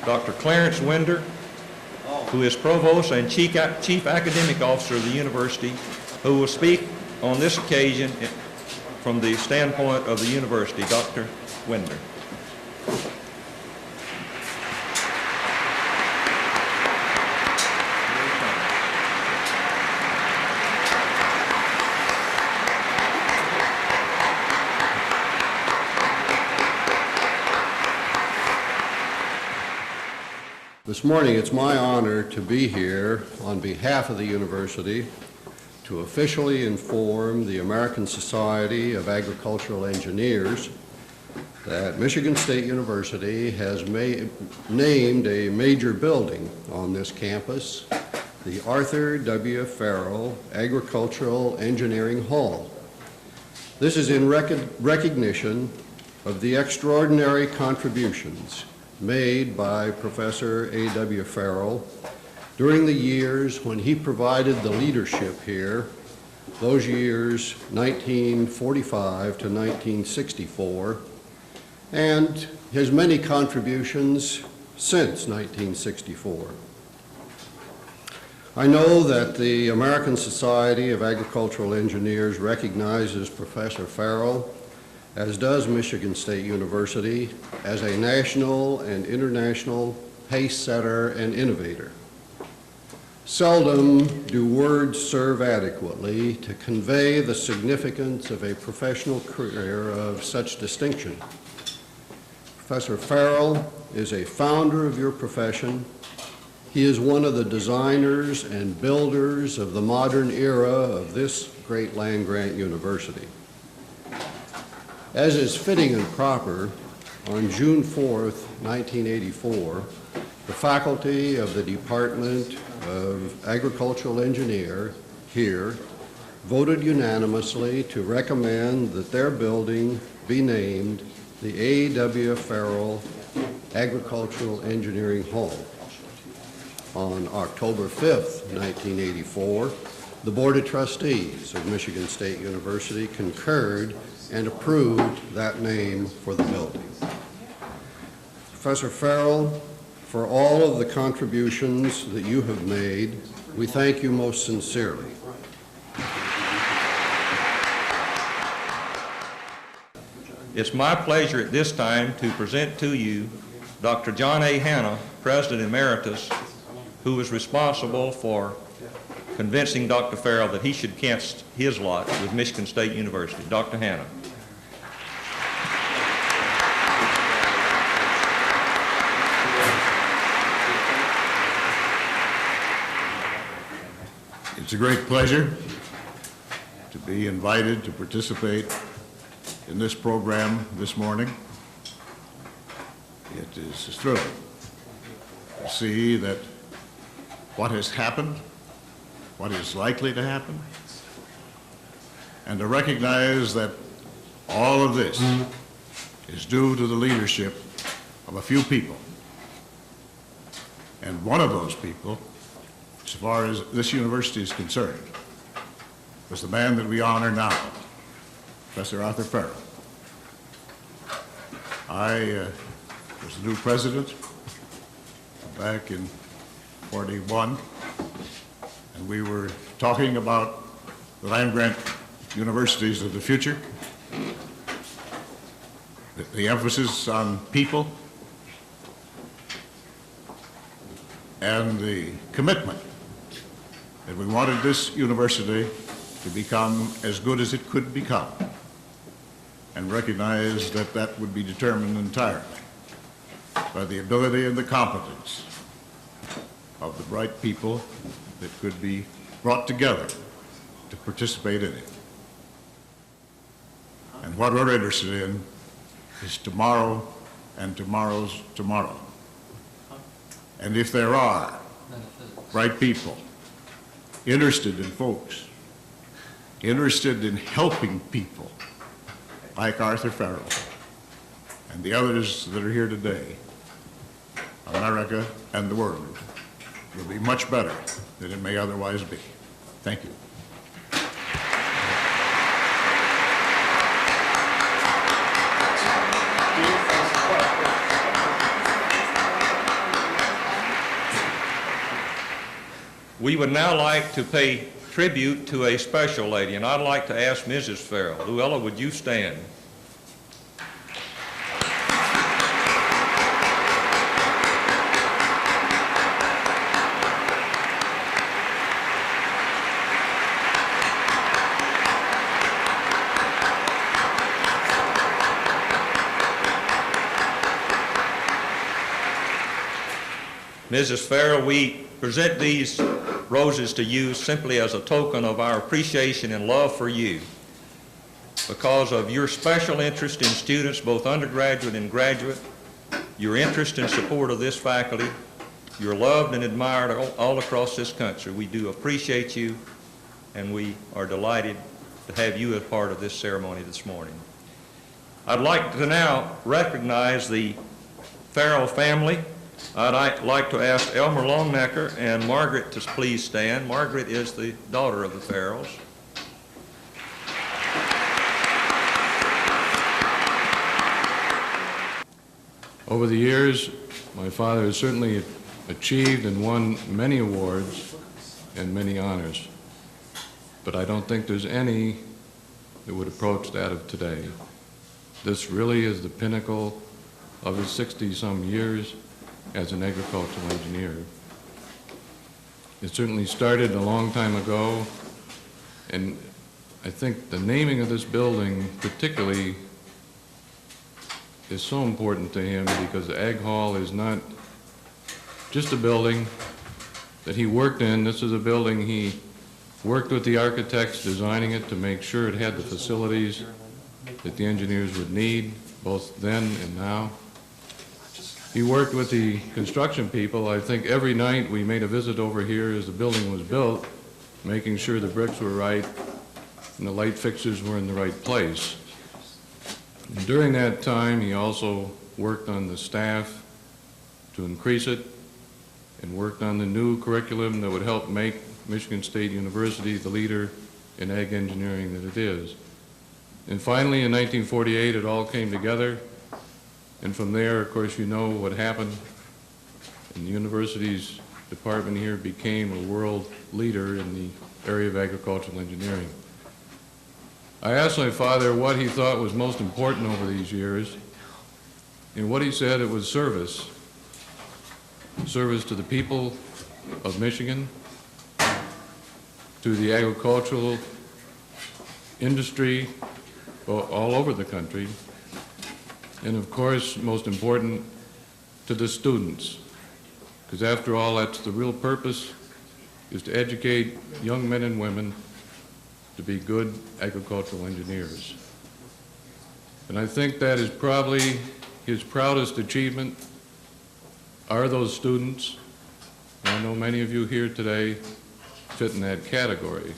Dr. Clarence Winder, who is Provost and Chief Academic Officer of the University, who will speak on this occasion from the standpoint of the University. Dr. Winder. This morning, it's my honor to be here on behalf of the university to officially inform the American Society of Agricultural Engineers that Michigan State University has named a major building on this campus, the Arthur W. Farrall Agricultural Engineering Hall. This is in recognition of the extraordinary contributions made by Professor A.W. Farrall during the years when he provided the leadership here, those years 1945 to 1964, and his many contributions since 1964. I know that the American Society of Agricultural Engineers recognizes Professor Farrall, as does Michigan State University, as a national and international pace setter and innovator. Seldom do words serve adequately to convey the significance of a professional career of such distinction. Professor Farrall is a founder of your profession. He is one of the designers and builders of the modern era of this great land-grant university. As is fitting and proper, on June 4th, 1984, the faculty of the Department of Agricultural Engineering here voted unanimously to recommend that their building be named the A.W. Farrall Agricultural Engineering Hall. On October 5th, 1984, the Board of Trustees of Michigan State University concurred and approved that name for the building. Professor Farrall, for all of the contributions that you have made, we thank you most sincerely. It's my pleasure at this time to present to you Dr. John A. Hanna, President Emeritus, who was responsible for convincing Dr. Farrall that he should cast his lot with Michigan State University. Dr. Hanna. It's a great pleasure to be invited to participate in this program this morning. It is thrilling to see that what has happened, what is likely to happen, and to recognize that all of this is due to the leadership of a few people. And one of those people, as far as this university is concerned, was the man that we honor now, Professor Arthur Farrall. I was the new president back in '41, and we were talking about the land-grant universities of the future, the emphasis on people, and the commitment that we wanted this university to become as good as it could become, and recognize that that would be determined entirely by the ability and the competence of the bright people that could be brought together to participate in it. And what we're interested in is tomorrow and tomorrow's tomorrow. And if there are bright people interested in folks, interested in helping people like Arthur Farrall and the others that are here today, America and the world will be much better than it may otherwise be. Thank you. We would now like to pay tribute to a special lady, and I'd like to ask Mrs. Farrell. Luella, would you stand? Mrs. Farrell, we present these roses to you simply as a token of our appreciation and love for you because of your special interest in students, both undergraduate and graduate, your interest and support of this faculty. You're loved and admired all across this country. We do appreciate you, and we are delighted to have you as part of this ceremony this morning. I'd like to now recognize the Farrell family. I'd like to ask Elmer Longnecker and Margaret to please stand. Margaret is the daughter of the Farrells. Over the years, my father has certainly achieved and won many awards and many honors, but I don't think there's any that would approach that of today. This really is the pinnacle of his 60-some years as an agricultural engineer. It certainly started a long time ago, and I think the naming of this building particularly is so important to him because the Ag Hall is not just a building that he worked in. This is a building he worked with the architects designing it to make sure it had the facilities that the engineers would need, both then and now. He worked with the construction people. I think every night we made a visit over here as the building was built, making sure the bricks were right and the light fixtures were in the right place. And during that time, he also worked on the staff to increase it and worked on the new curriculum that would help make Michigan State University the leader in ag engineering that it is. And finally, in 1948, it all came together. And from there, of course, you know what happened. And the university's department here became a world leader in the area of agricultural engineering. I asked my father what he thought was most important over these years, and what he said, it was service. Service to the people of Michigan, to the agricultural industry all over the country, and of course, most important, to the students. Because after all, that's the real purpose, is to educate young men and women to be good agricultural engineers. And I think that is probably his proudest achievement are those students. I know many of you here today fit in that category.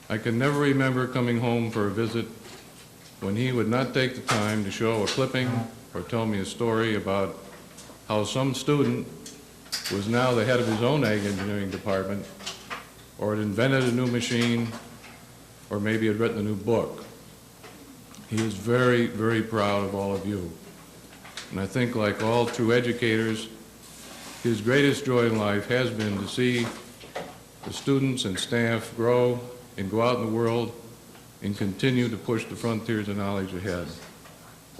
I can never remember coming home for a visit when he would not take the time to show a clipping or tell me a story about how some student was now the head of his own ag engineering department, or had invented a new machine, or maybe had written a new book. He is very, very proud of all of you. And I think, like all true educators, his greatest joy in life has been to see the students and staff grow and go out in the world and continue to push the frontiers of knowledge ahead.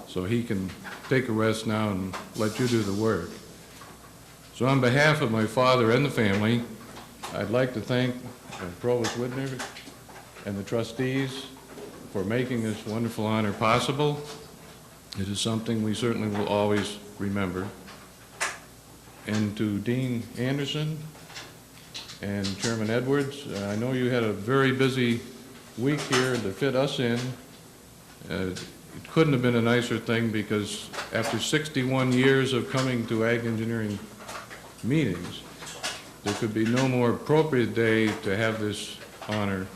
So he can take a rest now and let you do the work. So on behalf of my father and the family, I'd like to thank Provost Widner and the trustees for making this wonderful honor possible. It is something we certainly will always remember. And to Dean Anderson and Chairman Edwards, I know you had a very busy week here to fit us in. It couldn't have been a nicer thing, because after 61 years of coming to ag engineering meetings, there could be no more appropriate day to have this honor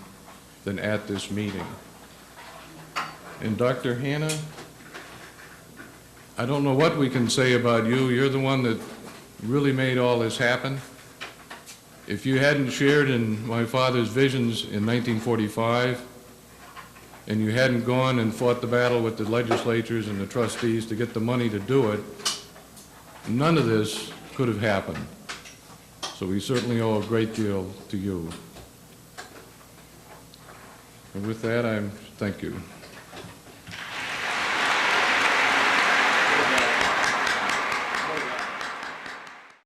than at this meeting. And Dr. Hannah, I don't know what we can say about you. You're the one that really made all this happen. If you hadn't shared in my father's visions in 1945, and you hadn't gone and fought the battle with the legislatures and the trustees to get the money to do it, none of this could have happened. So So we certainly owe a great deal to you. And with that, thank you.